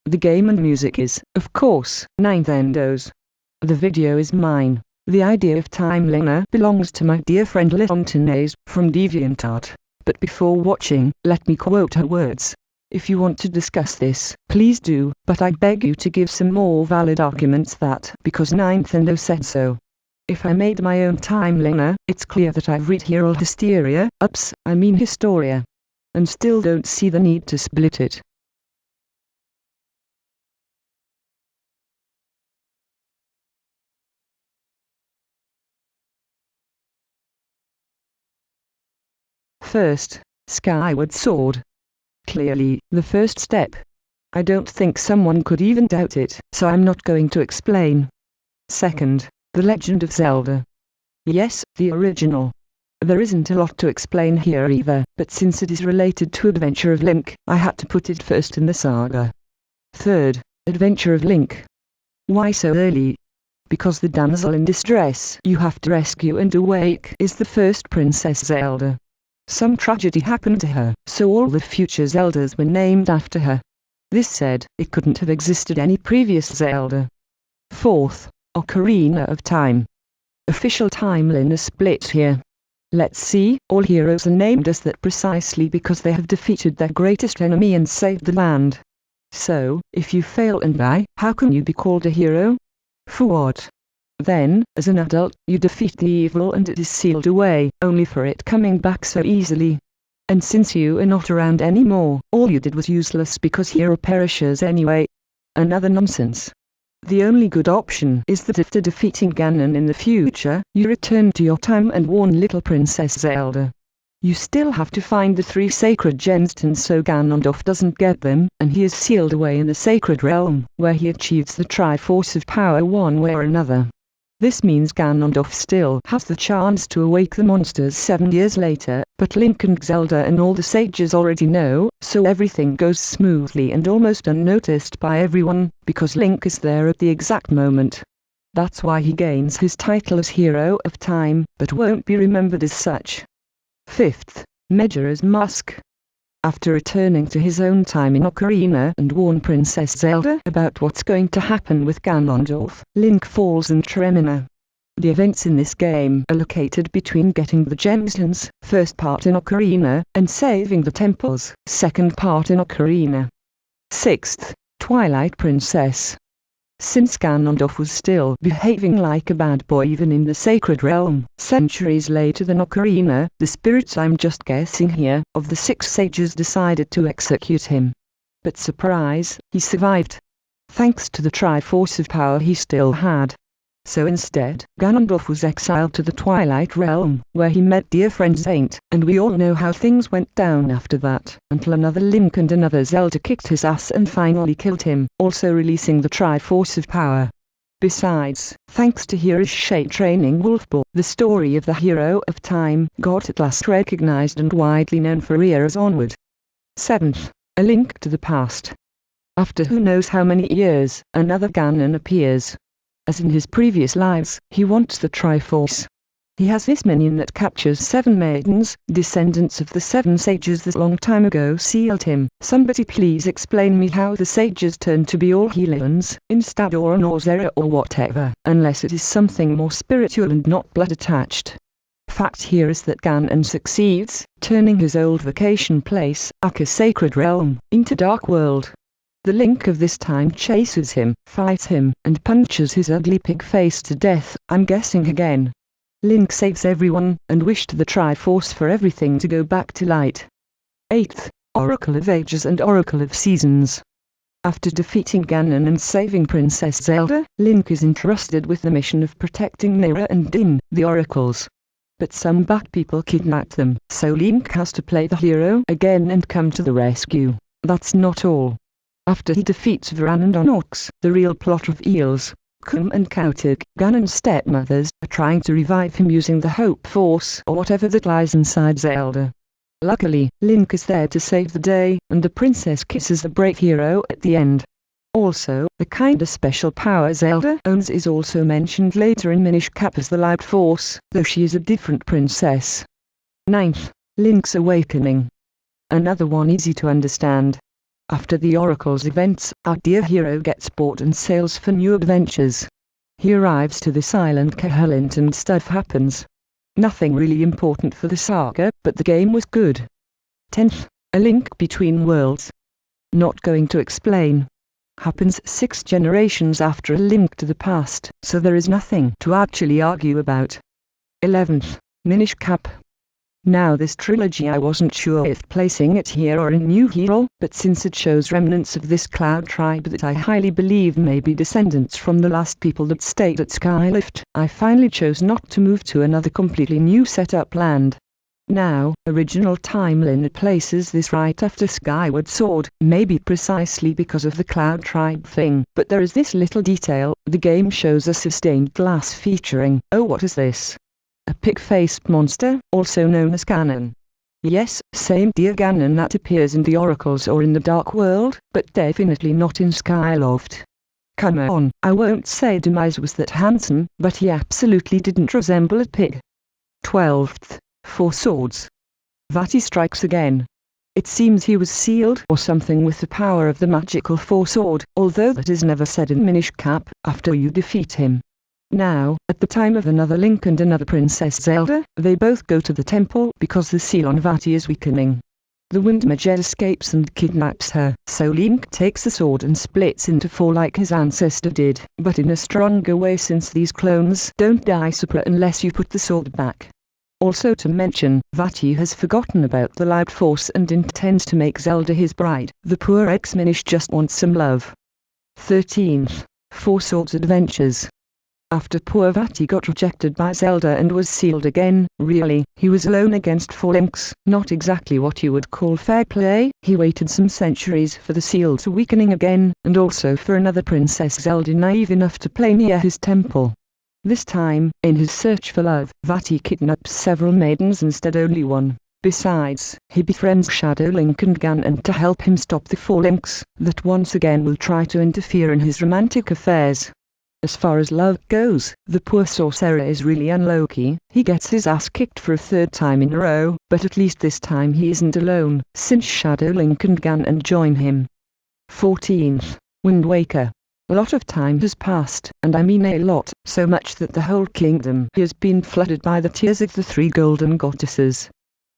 The game and music is, of course, Nintendo's. The video is mine. The idea of timeliner belongs to my dear friend Litontanese from DeviantArt. But before watching, let me quote her words. If you want to discuss this, please do, but I beg you to give some more valid arguments that because Nintendo said so. If I made my own timeliner, it's clear that I'd read here all hysteria, Historia. And still don't see the need to split it. First, Skyward Sword. Clearly, the first step. I don't think someone could even doubt it, so I'm not going to explain. Second, The Legend of Zelda. Yes, the original. There isn't a lot to explain here either, but since it is related to Adventure of Link, I had to put it first in the saga. Third, Adventure of Link. Why so early? Because the damsel in distress you have to rescue and awake is the first Princess Zelda. Some tragedy happened to her, so all the future Zeldas were named after her. This said, it couldn't have existed any previous Zelda. Fourth, Ocarina of Time. Official timeline is split here. Let's see, all heroes are named as that precisely because they have defeated their greatest enemy and saved the land. So, if you fail and die, how can you be called a hero? For what? Then, as an adult, you defeat the evil and it is sealed away, only for it coming back so easily. And since you are not around anymore, all you did was useless because hero perishes anyway. Another nonsense. The only good option is that after defeating Ganon in the future, you return to your time and warn little Princess Zelda. You still have to find the 3 sacred gemstones so Ganondorf doesn't get them, and he is sealed away in the sacred realm, where he achieves the Triforce of Power one way or another. This means Ganondorf still has the chance to awake the monsters 7 years later, but Link and Zelda and all the sages already know, so everything goes smoothly and almost unnoticed by everyone, because Link is there at the exact moment. That's why he gains his title as Hero of Time, but won't be remembered as such. Fifth, Majora's Mask. After returning to his own time in Ocarina and warn Princess Zelda about what's going to happen with Ganondorf, Link falls in Tremina. The events in this game are located between getting the gemstones, first part in Ocarina, and saving the temples, second part in Ocarina. Sixth, Twilight Princess. Since Ganondorf was still behaving like a bad boy even in the sacred realm, centuries later than Ocarina, the spirits, I'm just guessing here, of the 6 sages decided to execute him. But surprise, he survived. Thanks to the Triforce of Power he still had. So instead, Ganondorf was exiled to the Twilight Realm, where he met dear friend Saint, and we all know how things went down after that, until another Link and another Zelda kicked his ass and finally killed him, also releasing the Triforce of Power. Besides, thanks to Hero's shape training Wolfball, the story of the Hero of Time got at last recognized and widely known for years onward. Seventh, A Link to the Past. After who knows how many years, another Ganon appears. As in his previous lives, he wants the Triforce. He has this minion that captures 7 maidens, descendants of the 7 sages that long time ago sealed him. Somebody please explain me how the sages turn to be all Hylians, instead or an Ozera or whatever, unless it is something more spiritual and not blood attached. Fact here is that Ganon succeeds, turning his old vacation place, Aka Sacred Realm, into Dark World. The Link of this time chases him, fights him, and punches his ugly pig face to death, I'm guessing again. Link saves everyone, and wished the Triforce for everything to go back to light. 8th, Oracle of Ages and Oracle of Seasons. After defeating Ganon and saving Princess Zelda, Link is entrusted with the mission of protecting Nera and Din, the oracles. But some bad people kidnap them, so Link has to play the hero again and come to the rescue. That's not all. After he defeats Varan and Onox, the real plot of Eels, Kum and Kautig, Ganon's stepmothers, are trying to revive him using the Hope Force or whatever that lies inside Zelda. Luckily, Link is there to save the day, and the princess kisses the brave hero at the end. Also, the kinda special power Zelda owns is also mentioned later in Minish Cap as the Loud Force, though she is a different princess. 9th, Link's Awakening. Another one easy to understand. After the Oracle's events, our dear hero gets bored and sails for new adventures. He arrives to this island Kahalant and stuff happens. Nothing really important for the saga, but the game was good. 10th, a link between worlds. Not going to explain. Happens 6 generations after a link to the past, so there is nothing to actually argue about. 11th, Minish Cap. Now this trilogy, I wasn't sure if placing it here or in New Hero, but since it shows remnants of this cloud tribe that I highly believe may be descendants from the last people that stayed at Skylift, I finally chose not to move to another completely new setup land. Now, original timeline places this right after Skyward Sword, maybe precisely because of the cloud tribe thing, but there is this little detail: the game shows a sustained glass featuring, oh what is this? A pig-faced monster, also known as Ganon. Yes, same dear Ganon that appears in the Oracles or in the Dark World, but definitely not in Skyloft. Come on, I won't say Demise was that handsome, but he absolutely didn't resemble a pig. 12th, Four Swords. Vati strikes again. It seems he was sealed or something with the power of the magical Four Sword, although that is never said in Minish Cap, after you defeat him. Now, at the time of another Link and another Princess Zelda, they both go to the temple because the seal on Vati is weakening. The Wind Mage escapes and kidnaps her, so Link takes the sword and splits into 4 like his ancestor did, but in a stronger way since these clones don't die super unless you put the sword back. Also to mention, Vati has forgotten about the Light Force and intends to make Zelda his bride. The poor ex-Minish just wants some love. 13th, Four Swords Adventures. After poor Vati got rejected by Zelda and was sealed again, really, he was alone against 4 links, not exactly what you would call fair play. He waited some centuries for the seal's weakening again, and also for another Princess Zelda naive enough to play near his temple. This time, in his search for love, Vati kidnaps several maidens instead only one. Besides, he befriends Shadow Link and Ganon to help him stop the 4 links that once again will try to interfere in his romantic affairs. As far as love goes, the poor sorcerer is really unlucky. He gets his ass kicked for a 3rd time in a row, but at least this time he isn't alone, since Shadow Link and Ganon join him. 14th, Wind Waker. A lot of time has passed, and I mean a lot, so much that the whole kingdom has been flooded by the tears of the 3 golden goddesses.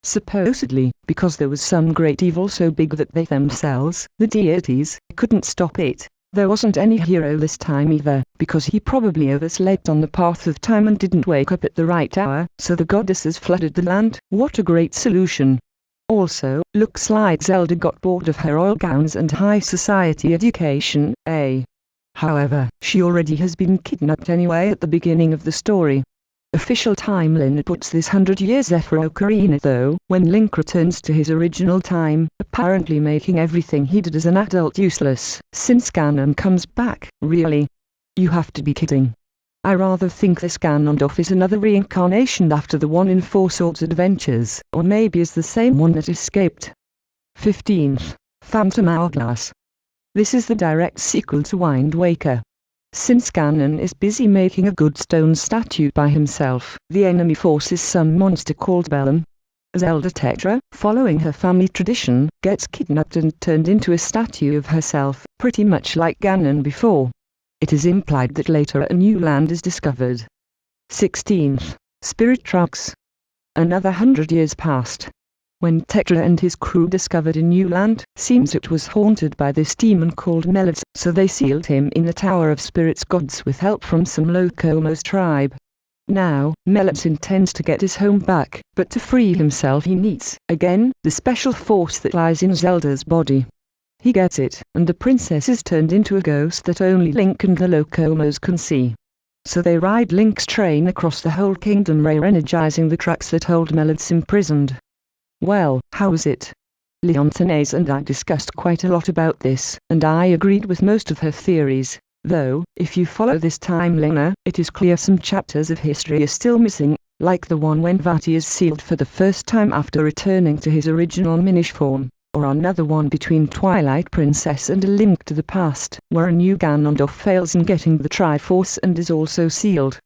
Supposedly, because there was some great evil so big that they themselves, the deities, couldn't stop it. There wasn't any hero this time either, because he probably overslept on the path of time and didn't wake up at the right hour, so the goddesses flooded the land. What a great solution. Also, looks like Zelda got bored of her royal gowns and high society education, eh? However, she already has been kidnapped anyway at the beginning of the story. Official timeline puts this 100 years after Ocarina though, when Link returns to his original time, apparently making everything he did as an adult useless, since Ganon comes back. Really? You have to be kidding. I rather think this Ganondorf is another reincarnation after the one in Four Swords Adventures, or maybe is the same one that escaped. 15th, Phantom Hourglass. This is the direct sequel to Wind Waker. Since Ganon is busy making a good stone statue by himself, the enemy forces some monster called Bellum. Zelda Tetra, following her family tradition, gets kidnapped and turned into a statue of herself, pretty much like Ganon before. It is implied that later a new land is discovered. 16th, Spirit Tracks. Another 100 years passed. When Tetra and his crew discovered a new land, seems it was haunted by this demon called Melitz, so they sealed him in the Tower of Spirits Gods with help from some Locomo's tribe. Now, Melitz intends to get his home back, but to free himself he needs, again, the special force that lies in Zelda's body. He gets it, and the princess is turned into a ghost that only Link and the Locomos can see. So they ride Link's train across the whole kingdom, re-energizing the tracks that hold Melitz imprisoned. Well, how's it? Leontanese and I discussed quite a lot about this, and I agreed with most of her theories, though, if you follow this timeline, it is clear some chapters of history are still missing, like the one when Vati is sealed for the first time after returning to his original Minish form, or another one between Twilight Princess and A Link to the Past, where a new Ganondorf fails in getting the Triforce and is also sealed.